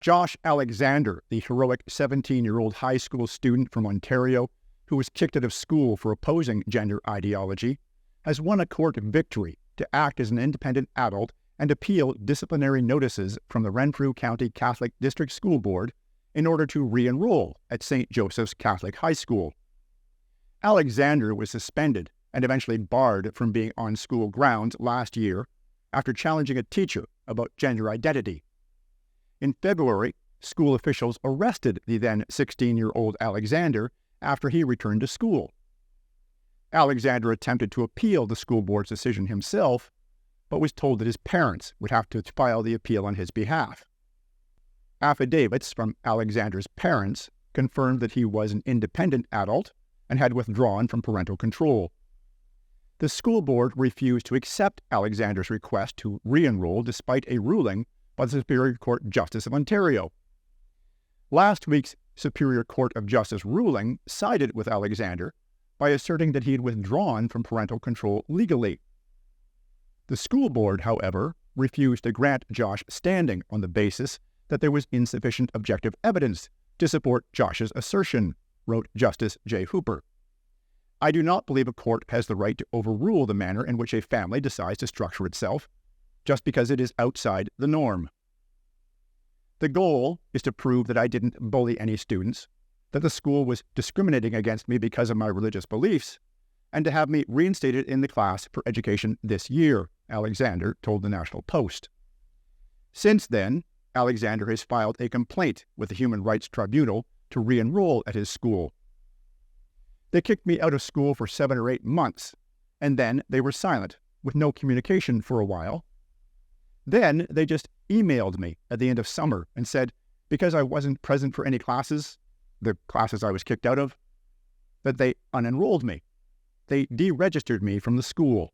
Josh Alexander, the heroic 17-year-old high school student from Ontario who was kicked out of school for opposing gender ideology, has won a court victory to act as an independent adult and appeal disciplinary notices from the Renfrew County Catholic District School Board in order to re-enroll at St. Joseph's Catholic High School. Alexander was suspended and eventually barred from being on school grounds last year after challenging a teacher about gender identity. In February, school officials arrested the then 16-year-old Alexander after he returned to school. Alexander attempted to appeal the school board's decision himself, but was told that his parents would have to file the appeal on his behalf. Affidavits from Alexander's parents confirmed that he was an independent adult and had withdrawn from parental control. The school board refused to accept Alexander's request to re-enroll despite a ruling by the Superior Court Justice of Ontario. Last week's Superior Court of Justice ruling sided with Alexander by asserting that he had withdrawn from parental control legally. The school board, however, refused to grant Josh standing on the basis that there was insufficient objective evidence to support Josh's assertion, wrote Justice J. Hooper. I do not believe a court has the right to overrule the manner in which a family decides to structure itself, just because it is outside the norm. The goal is to prove that I didn't bully any students, that the school was discriminating against me because of my religious beliefs, and to have me reinstated in the class for education this year, Alexander told the National Post. Since then, Alexander has filed a complaint with the Human Rights Tribunal to re-enroll at his school. They kicked me out of school for 7 or 8 months, and then they were silent, with no communication for a while. Then they just emailed me at the end of summer and said, because I wasn't present for any classes, the classes I was kicked out of, that they unenrolled me. They deregistered me from the school.